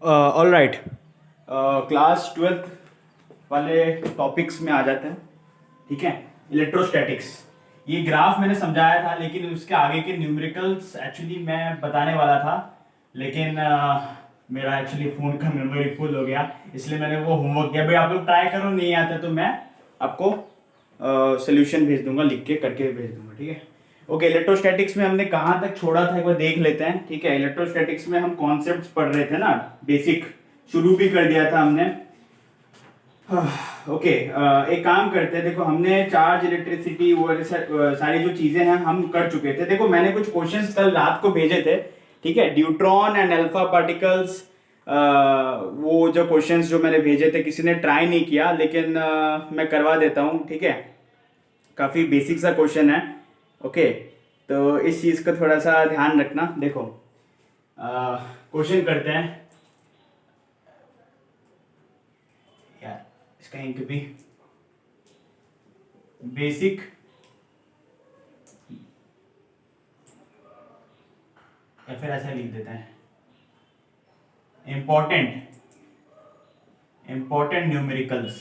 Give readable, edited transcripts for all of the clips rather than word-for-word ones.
All right, class twelfth वाले topics में आ जाते हैं। ठीक है, इलेक्ट्रोस्टैटिक्स। ये ग्राफ मैंने समझाया था, लेकिन उसके आगे के न्यूमेरिकल्स एक्चुअली मैं बताने वाला था, लेकिन मेरा एक्चुअली फ़ोन का मेमोरी फुल हो गया, इसलिए मैंने वो होमवर्क दिया। भाई आप लोग ट्राई करो, नहीं आता तो मैं आपको सोल्यूशन भेज दूंगा, लिख के करके भेज दूंगा। ठीक है, ओके। इलेक्ट्रोस्टैटिक्स में हमने कहाँ तक छोड़ा था एक बार देख लेते हैं। ठीक है, इलेक्ट्रोस्टैटिक्स में हम कॉन्सेप्ट्स पढ़ रहे थे ना, बेसिक शुरू भी कर दिया था हमने। ओके, एक काम करते हैं। देखो, हमने चार्ज, इलेक्ट्रिसिटी, वो सारी जो चीजें हैं हम कर चुके थे। देखो, मैंने कुछ क्वेश्चंस कल रात को भेजे थे। ठीक है, ड्यूट्रॉन एंड अल्फा पार्टिकल्स, वो जो क्वेश्चंस जो मैंने भेजे थे किसी ने ट्राई नहीं किया, लेकिन मैं करवा देता हूँ। ठीक है, काफी बेसिक सा क्वेश्चन है। ओके, तो इस चीज का थोड़ा सा ध्यान रखना। देखो, क्वेश्चन करते हैं यार, इसका इंक भी बेसिक, या फिर ऐसा लिख देते हैं, इंपॉर्टेंट इंपॉर्टेंट न्यूमेरिकल्स।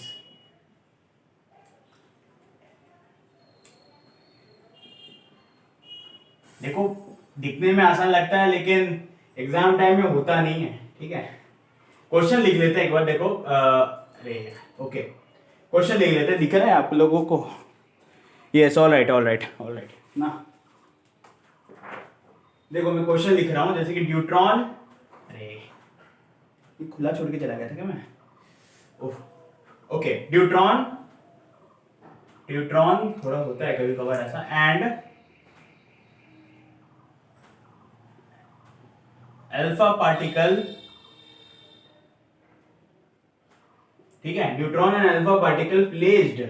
देखो, दिखने में आसान लगता है, लेकिन एग्जाम टाइम में होता नहीं है। ठीक है, क्वेश्चन लिख लेते हैं एक बार। देखो, अरे ओके, क्वेश्चन लिख लेते हैं। दिख रहा है आप लोगों को? Yes, all right, all right, all right ना। देखो, मैं क्वेश्चन लिख रहा हूं, जैसे कि ड्यूट्रॉन, अरे ये खुला छोड़ के चला गया था क्या मैं? ओके, ड्यूट्रॉन, ड्यूट्रॉन थोड़ा होता है कभी कभार ऐसा, एंड अल्फा पार्टिकल। ठीक है, neutron and alpha particle placed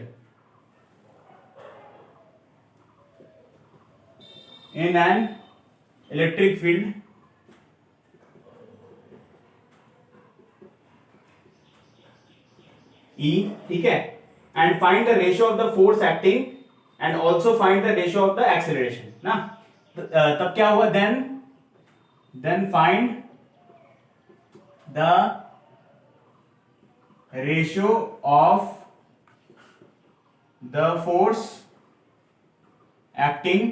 in an electric field E। ठीक है, and find the ratio of the force acting and also find the ratio of the acceleration ना। तब क्या हुआ? Then find the ratio of the force acting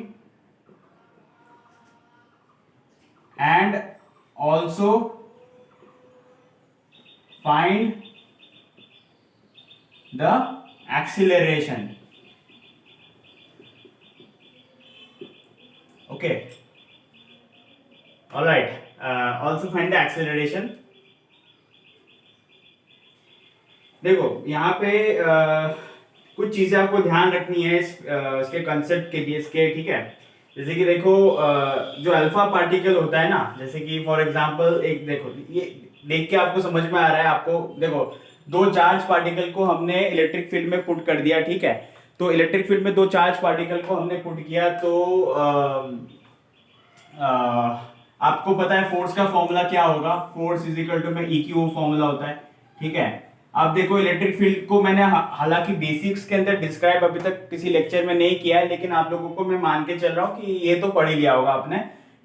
and also find the acceleration. Okay, all right, also find the acceleration. देखो, यहाँ पे कुछ चीजें आपको ध्यान रखनी है इसके कंसेप्ट के लिए, इसके। ठीक है, जैसे कि देखो, जो अल्फा पार्टिकल होता है ना, जैसे कि फॉर एग्जांपल, एक देखो, ये देख के आपको समझ में आ रहा है आपको। देखो, दो चार्ज पार्टिकल को हमने इलेक्ट्रिक फील्ड में पुट कर दिया। ठीक है, तो इलेक्ट्रिक फील्ड में दो चार्ज पार्टिकल को हमने पुट किया, तो आपको पता है फोर्स का फॉर्मूला क्या होगा? फोर्स इज इक्वल टू में ई क्यू फॉर्मूला होता है। ठीक है, अब देखो, इलेक्ट्रिक फील्ड को मैंने हालांकि बेसिक्स के अंदर डिस्क्राइब अभी तक किसी लेक्चर में नहीं किया है, लेकिन आप लोगों को मैं मान के चल रहा हूँ कि ये तो पढ़ ही लिया होगा आपने।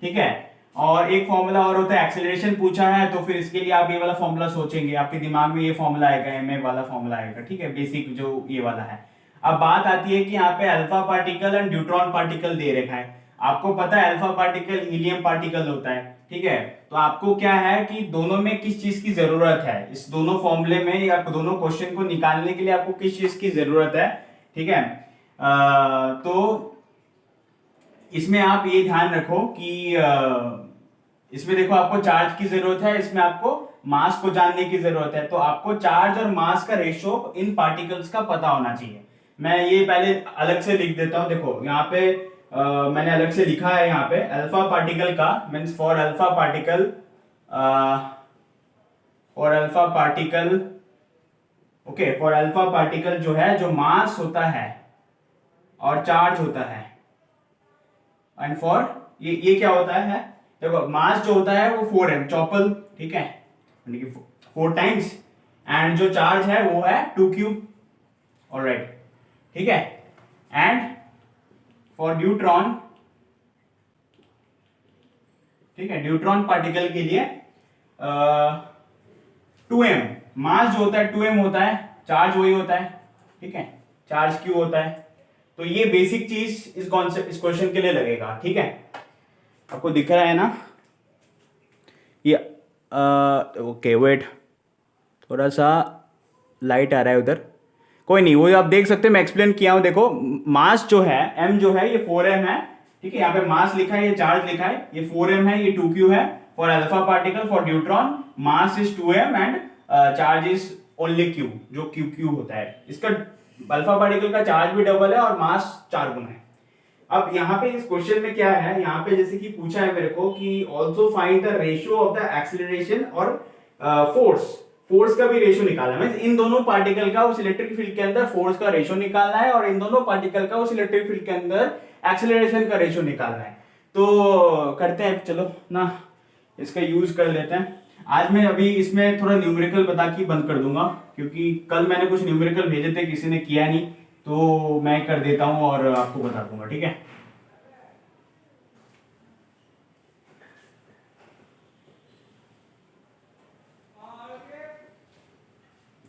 ठीक है, और एक फॉर्मूला और होता है, एक्सेलरेशन पूछा है तो फिर इसके लिए आप ये वाला फॉर्मूला सोचेंगे, आपके दिमाग में ये फॉर्मूला आएगा, एम ए वाला फॉर्मूला आएगा। ठीक है, बेसिक जो ये वाला है। अब बात आती है कि यहाँ पे alpha particle and neutron particle दे रखा है। आपको पता है अल्फा पार्टिकल हीलियम पार्टिकल होता है। ठीक है, तो आपको क्या है कि दोनों में किस चीज की जरूरत है, इस दोनों फॉर्मूले में या दोनों क्वेश्चन को निकालने के लिए आपको किस चीज की जरूरत है? ठीक है, तो इसमें आप ये ध्यान रखो कि इसमें देखो, आपको चार्ज की जरूरत है, इसमें आपको मास को जानने की जरूरत है। तो आपको चार्ज और मास का रेशियो इन पार्टिकल्स का पता होना चाहिए। मैं ये पहले अलग से लिख देता हूं। देखो, यहाँ पे मैंने अलग से लिखा है, यहाँ पे अल्फा पार्टिकल का means for alpha particle, for alpha particle, okay, for alpha particle जो है, जो मास होता है और चार्ज होता है, एंड फॉर ये क्या होता है? देखो, मास जो होता है वो 4m चौपल। ठीक है, 4 टाइम्स, एंड जो चार्ज है वो है 2q। ऑलराइट, ठीक है, एंड फॉर न्यूट्रॉन, ठीक है, न्यूट्रॉन पार्टिकल के लिए मास जो होता है 2m होता है, चार्ज वही होता है, ठीक है, चार्ज q होता है। तो ये बेसिक चीज इस कॉन्सेप्ट इस क्वेश्चन के लिए लगेगा, ठीक है। आपको दिख रहा है ना ये? ओके वेट, थोड़ा सा लाइट आ रहा है उधर, कोई नहीं, वो आप देख सकते हैं, मैं एक्सप्लेन किया हूं। देखो मास जो है m जो है ये 4m है, ठीक है, यहाँ पे मास लिखा है, ये चार्ज लिखा है, ये 4m है, ये 2q है। For alpha particle for neutron mass is 2m and charge is only q, जो q होता है। इसका अल्फा पार्टिकल का चार्ज भी डबल है और मास 4 गुना है। अब यहाँ पे इस क्वेश्चन में क्या है, यहाँ पे जैसे कि पूछा है मेरे को कि also find the ratio of the acceleration और फोर्स का भी रेशियो निकालना है। इन दोनों पार्टिकल का उस इलेक्ट्रिक फील्ड के अंदर फोर्स का रेशियो निकालना है और इन दोनों पार्टिकल का उस इलेक्ट्रिक फील्ड के अंदर एक्सीलरेशन का रेशियो निकालना है। तो करते हैं, चलो ना इसका यूज कर लेते हैं। आज मैं अभी इसमें थोड़ा न्यूमेरिकल बता के बंद कर दूंगा, क्योंकि कल मैंने कुछ न्यूमेरिकल भेजे थे, किसी ने किया नहीं, तो मैं कर देता हूं और आपको बता दूंगा, ठीक है।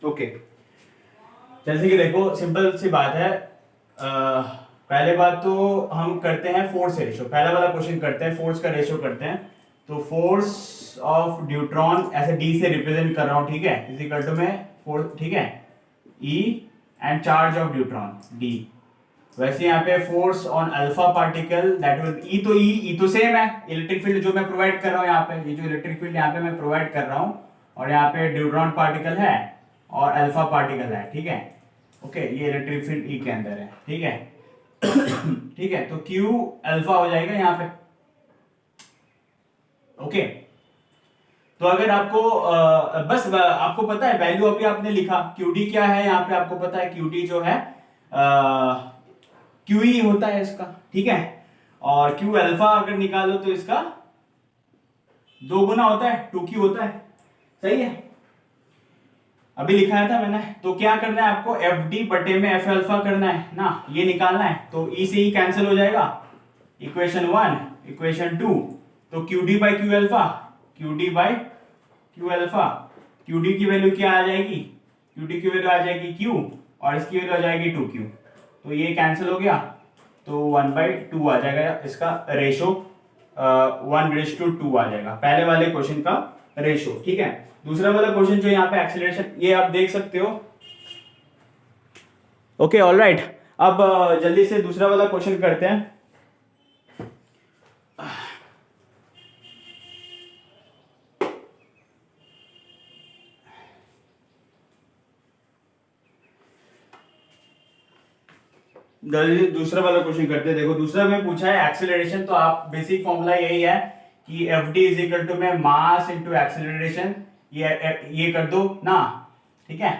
ओके जैसे कि देखो सिंपल सी बात है, पहले बात तो हम करते हैं फोर्स से रेशियो। पहला वाला क्वेश्चन करते हैं, फोर्स का रेशियो करते हैं। तो फोर्स ऑफ न्यूट्रॉन ऐसे डी से रिप्रेजेंट कर रहा हूं, ठीक है, इज इक्वल टू में फोर्स, ठीक है, E and charge of neutron D. वैसे यहाँ पे force on alpha particle that will E, तो ई तो सेम है, इलेक्ट्रिक फील्ड जो मैं प्रोवाइड कर रहा हूँ यहाँ पे, ये जो इलेक्ट्रिक फील्ड यहाँ पे मैं प्रोवाइड कर रहा हूँ, और यहाँ पे न्यूट्रॉन पार्टिकल है और अल्फा पार्टिकल है, ठीक है। ओके ये इलेक्ट्रिक फील्ड ई के अंदर है, ठीक है। ठीक है, तो क्यू अल्फा हो जाएगा यहाँ पे। ओके तो अगर आपको बस आपको पता है वैल्यू अभी आपने लिखा, क्यूडी क्या है यहाँ पे आपको पता है, क्यूडी जो है क्यूई होता है इसका, ठीक है। और क्यू अल्फा अगर निकालो तो इसका 2 गुना होता है, 2q होता है, सही है, अभी लिखाया था मैंने। तो क्या करना है आपको, एफ डी बटे में एफ अल्फा करना है ना, ये निकालना है। तो ई से ई कैंसिल हो जाएगा, इक्वेशन 1 इक्वेशन 2, तो Q D by Q alpha, Q D by Q alpha, Q D की वैल्यू क्या आ जाएगी, क्यू डी की वैल्यू आ जाएगी क्यू और इसकी वैल्यू आ जाएगी 2q, तो ये कैंसिल हो गया, तो 1/2 आ जाएगा इसका रेशो, 1:2 आ जाएगा पहले वाले क्वेश्चन का रेशो, ठीक है। दूसरा वाला क्वेश्चन जो यहाँ पे एक्सीलरेशन, ये आप देख सकते हो। ओके ऑलराइट, अब जल्दी से दूसरा वाला क्वेश्चन करते हैं। दूसरा वाला क्वेश्चन करते हैं। देखो दूसरा में पूछा है एक्सेलरेशन, तो आप बेसिक फॉर्मूला यही है कि F D is equal to में मास इंटू एक्सेलरेशन, ये कर दो ना, ठीक है।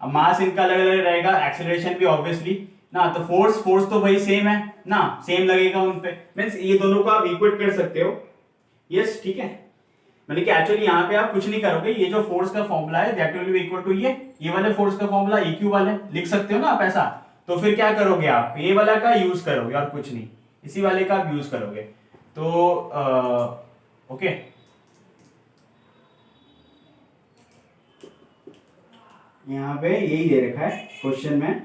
अब मास इनका अलग अलग रहेगा, एक्सेलरेशन भी ऑब्वियसली ना, तो फोर्स तो भाई सेम है ना, सेम लगेगा उन पे, मींस ये दोनों को आप इक्वेट कर सकते हो, यस ठीक है। मतलब कि एक्चुअली यहाँ पे आप कुछ नहीं करोगे, ये जो फोर्स का फॉर्मूला है that will be equal to ये वाले फोर्स का फॉर्मूला इक्यू वाले लिख सकते हो ना आप ऐसा। तो फिर क्या करोगे आप, ये वाला का यूज करोगे और कुछ नहीं, इसी वाले का आप यूज करोगे। तो ओके यहाँ पे यही दे रखा है क्वेश्चन में,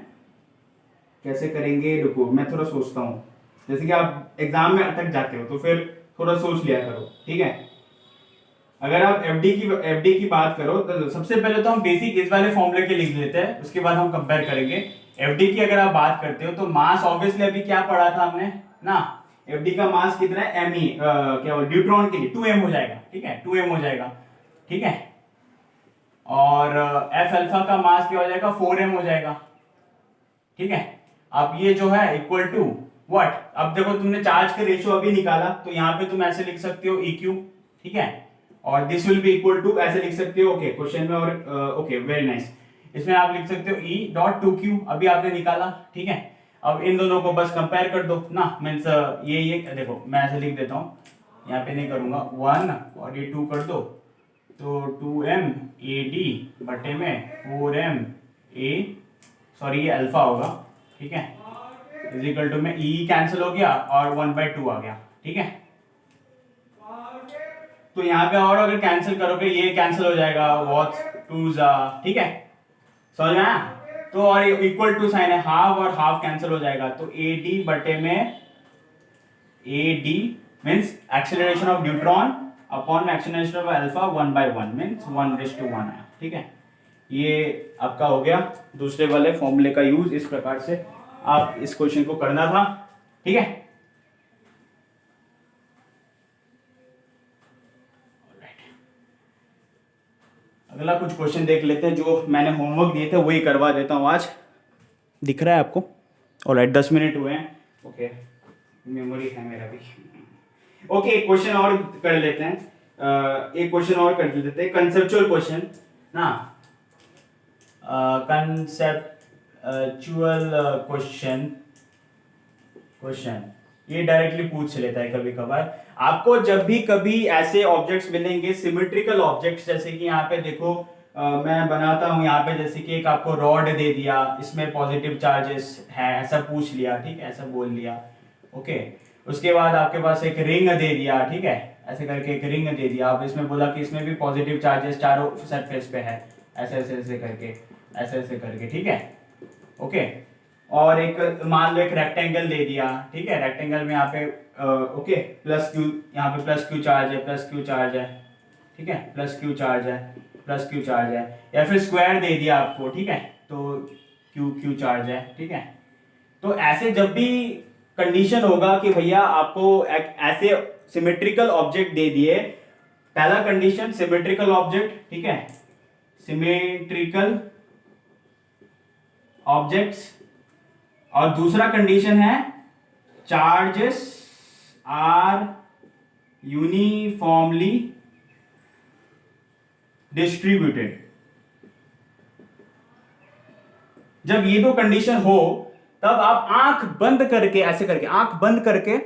कैसे करेंगे रुको मैं थोड़ा सोचता हूँ। जैसे कि आप एग्जाम में अटक जाते हो तो फिर थोड़ा सोच लिया करो, ठीक है। अगर आप एफडी की बात करो तो सबसे पहले तो हम बेसिक इस वाले फॉर्मूले के लिख लेते हैं, उसके बाद हम कंपेयर करेंगे। एफडी की अगर आप बात करते हो तो मास ऑब्वियसली अभी क्या पढ़ा था हमने ना, एफडी का मास कितना है, एम ई क्या न्यूट्रॉन के लिए 2m हो जाएगा, ठीक है 2m हो जाएगा, ठीक है। और एफ अल्फा का मास क्या हो जाएगा, 4m हो जाएगा, ठीक है। अब ये जो है इक्वल टू व्हाट, अब देखो तुमने चार्ज का रेशियो अभी निकाला, तो यहाँ पे तुम ऐसे लिख सकते हो EQ, ठीक है, और this will be equal to ऐसे लिख सकते हो, ओके क्वेश्चन में, और ओके वेरी नाइस, इसमें आप लिख सकते हो E.2Q अभी आपने निकाला, ठीक है। अब इन दोनों को बस कंपेयर कर दो ना, मीन्स ये देखो मैं ऐसे लिख देता हूँ, यहाँ पे नहीं करूंगा, 1 और ये 2 कर दो, तो 2m AD बटे में 4m A, सॉरी ये अल्फा होगा, ठीक है, इज इक्वल टू में E कैंसिल हो गया और 1/2 आ गया, ठीक है। तो यहाँ पे और अगर कैंसिल करोगे ये कैंसिल हो जाएगा, वॉट टू जा, ठीक है, समझ में आया? तो और इक्वल टू साइन है, हाफ और हाफ कैंसिल हो जाएगा, तो ए डी बटे में A D means acceleration of neutron upon में एक्सेलरेशन ऑफ अल्फा 1/1 मीन्स 1:1 आया, ठीक है। ये आपका हो गया दूसरे वाले फॉर्मूले का यूज, इस प्रकार से आप इस क्वेश्चन को करना था, ठीक है। अगला कुछ क्वेश्चन देख लेते हैं, जो मैंने होमवर्क दिए थे वही करवा देता हूँ आज। दिख रहा है आपको? ऑलराइट, 10 मिनट हुए हैं, ओके, मेमोरी है मेरा भी। ओके, एक क्वेश्चन और कर लेते हैं, एक क्वेश्चन और कर लेते हैं, कंसेप्चुअल क्वेश्चन ना, कंसेप्चुअल क्वेश्चन ये डायरेक्टली पूछ लेता है कभी कभार। आपको जब भी कभी ऐसे ऑब्जेक्ट्स मिलेंगे, सिमेट्रिकल ऑब्जेक्ट्स, जैसे कि यहाँ पे देखो मैं बनाता हूँ यहाँ पे, जैसे कि एक आपको रॉड दे दिया, इसमें पॉजिटिव चार्जेस है, ऐसा पूछ लिया, ठीक है, ऐसा बोल लिया, ओके। उसके बाद आपके पास एक रिंग दे दिया, ठीक है, ऐसे करके एक रिंग दे दिया, आप इसमें बोला कि इसमें भी पॉजिटिव चार्जेस चारों सरफेस पे है, ऐसे ऐसे ऐसे करके, ऐसे ऐसे करके, ठीक है, ओके। और एक मान लो एक रेक्टेंगल दे दिया, ठीक है, रेक्टेंगल में यहाँ पे ओके प्लस क्यू, यहाँ पे प्लस क्यू चार्ज है, प्लस क्यू चार्ज है, ठीक है, प्लस क्यू चार्ज है, प्लस क्यू चार्ज है, या फिर स्क्वायर दे दिया आपको, ठीक है, तो क्यू क्यू चार्ज है, ठीक है। तो ऐसे जब भी कंडीशन होगा कि भैया आपको ऐसे सिमेट्रिकल ऑब्जेक्ट दे दिए, पहला कंडीशन सिमेट्रिकल ऑब्जेक्ट, ठीक है, सिमेट्रिकल ऑब्जेक्ट्स, और दूसरा कंडीशन है चार्जेस आर यूनिफॉर्मली डिस्ट्रीब्यूटेड। जब ये दो कंडीशन हो तब आप आंख बंद करके, ऐसे करके आंख बंद करके,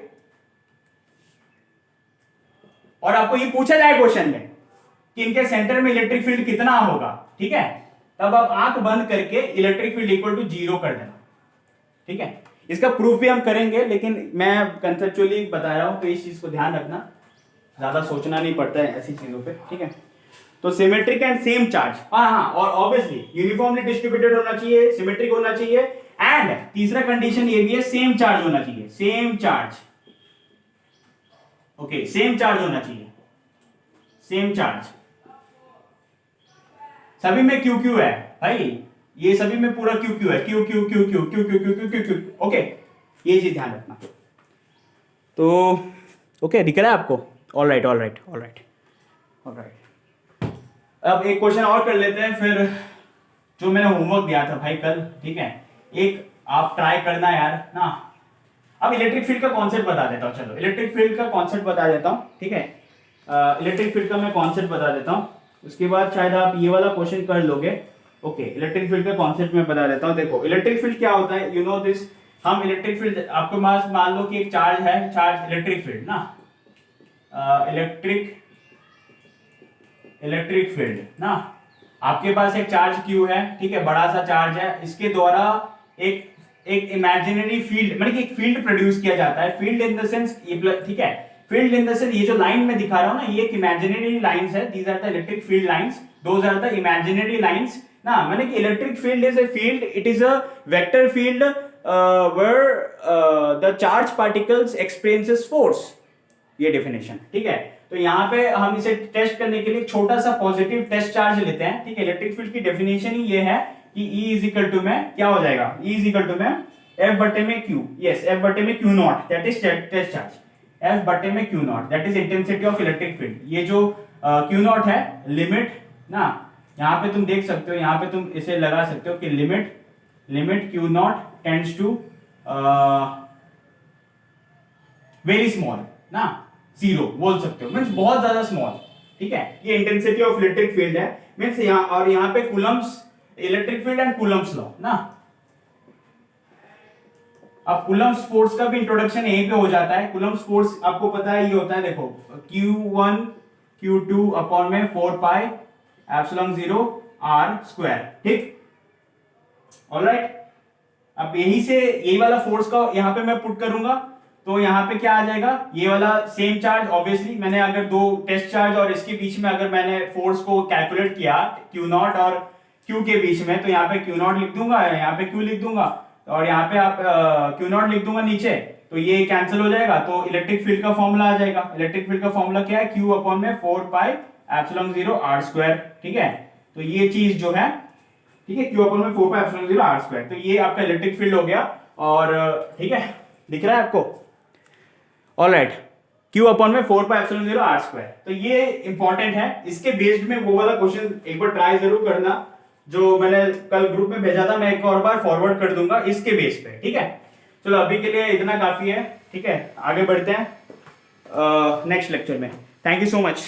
और आपको ये पूछा जाए क्वेश्चन में कि इनके सेंटर में इलेक्ट्रिक फील्ड कितना होगा, ठीक है, तब आप आंख बंद करके इलेक्ट्रिक फील्ड इक्वल टू 0 कर देना, ठीक है। इसका प्रूफ भी हम करेंगे, लेकिन मैं कंसेप्चुअली बता रहा हूं, तो इस चीज को ध्यान रखना, ज्यादा सोचना नहीं पड़ता है ऐसी चीजों पे, ठीक है। तो सिमेट्रिक एंड सेम चार्ज, हाँ, और ऑब्वियसली यूनिफॉर्मली डिस्ट्रीब्यूटेड होना चाहिए, सिमेट्रिक होना चाहिए, एंड तीसरा कंडीशन ये भी है सेम चार्ज होना चाहिए, same charge, okay, same charge होना चाहिए, सेम चार्ज। सभी में क्यू क्यू है भाई, ये सभी में पूरा क्यू क्यू है, Q Q Q Q Q Q Q Q Q, okay, ये चीज ध्यान रखना। तो ओके, दिख रहा है आपको? Alright alright alright alright. अब एक क्वेश्चन और कर लेते हैं, फिर जो मैंने होमवर्क दिया था भाई कल, ठीक है, एक आप ट्राई करना यार ना। अब इलेक्ट्रिक फील्ड का कॉन्सेप्ट बता देता हूँ, चलो इलेक्ट्रिक फील्ड का कॉन्सेप्ट बता देता हूँ, ठीक है, इलेक्ट्रिक फील्ड का मैं कॉन्सेप्ट बता देता हूँ, उसके बाद शायद आप ये वाला क्वेश्चन कर लोगे। ओके, इलेक्ट्रिक फील्ड का कॉन्सेप्ट मैं बता देता हूँ। देखो इलेक्ट्रिक फील्ड क्या होता है, यू नो दिस। हम इलेक्ट्रिक फील्ड, आपके पास मान लो कि एक चार्ज है, चार्ज इलेक्ट्रिक फील्ड ना, इलेक्ट्रिक फील्ड ना, आपके पास एक चार्ज Q है, ठीक है, बड़ा सा चार्ज है, इसके द्वारा एक इमेजिनरी फील्ड, मतलब कि एक फील्ड प्रोड्यूस किया जाता है। फील्ड इन द सेंस, ठीक है, फील्ड इन द सेंस, ये जो लाइन में दिखा रहा हूं ना, ये एक इमेजिनरी लाइंस है, these are the electric field lines, those are the imaginary lines ना। मैंने कि electric field is a field, it is a vector field where the charge particles experiences force, ये डेफिनेशन, ठीक है। तो यहाँ पे हम इसे टेस्ट करने के लिए छोटा सा पॉजिटिव टेस्ट चार्ज लेते हैं, ठीक है। इलेक्ट्रिक फील्ड की डेफिनेशन ही ये है कि E इज इक्वल टू में क्या हो जाएगा, E इज इक्वल टू में F बटे में Q, यस, F बटे में Q naught, that is test charge, F बटे में Q naught, that is intensity of electric field. ये जो Q नॉट है, लिमिट ना, यहाँ पे तुम देख सकते हो, यहाँ पे तुम इसे लगा सकते हो कि limit Q naught tends to very small ना, 0 बोल सकते हो, मींस बहुत ज्यादा स्मॉल, ठीक है। ये इंटेंसिटी ऑफ इलेक्ट्रिक फील्ड है, मींस यहाँ, और यहाँ पे Coulomb's, electric field and Coulomb's law ना। अब कूलम्स फोर्स का भी इंट्रोडक्शन यहीं पे हो जाता है। कूलम्स फोर्स आपको पता है, ये होता है, देखो Q1 Q2 अपॉन में 4 पाई एप्सिलॉन 0 R स्क्वायर, ठीक, ऑलराइट। अब यही से यही वाला फोर्स का यहाँ पे मैं पुट करूंगा, तो यहाँ पे क्या आ जाएगा, ये वाला सेम चार्ज ऑब्वियसली मैंने अगर दो टेस्ट चार्ज और इसके बीच में अगर मैंने फोर्स को कैलकुलेट किया क्यू नॉट और क्यू के बीच में, तो यहाँ पे क्यू नॉट लिख दूंगा, यहाँ पे क्यू लिख दूंगा और यहाँ पे आप क्यू नॉट लिख दूंगा नीचे, तो ये कैंसिल हो जाएगा। तो इलेक्ट्रिक फील्ड का फॉर्मूला आ जाएगा। इलेक्ट्रिक फील्ड का फॉर्मूला क्या है, क्यू अपॉन में 4 पाई एप्सिलॉन 0 आर स्क्वायर। ठीक है, तो ये चीज जो है, ठीक है, क्यू अपॉन में 4 पाई एप्सिलॉन 0 आर स्क्वायर, तो ये आपका इलेक्ट्रिक फील्ड हो गया। और ठीक है, दिख रहा है आपको? ऑलराइट, Q अपॉन में 4 पाई एप्सिलॉन 0 आर स्क्वायर। तो ये इंपॉर्टेंट है, इसके बेस्ड में वो वाला क्वेश्चन एक बार ट्राई जरूर करना जो मैंने कल ग्रुप में भेजा था, मैं एक और बार फॉरवर्ड कर दूंगा इसके बेस पे। ठीक है, चलो अभी के लिए इतना काफी है। ठीक है, आगे बढ़ते हैं नेक्स्ट लेक्चर में। Thank you so much.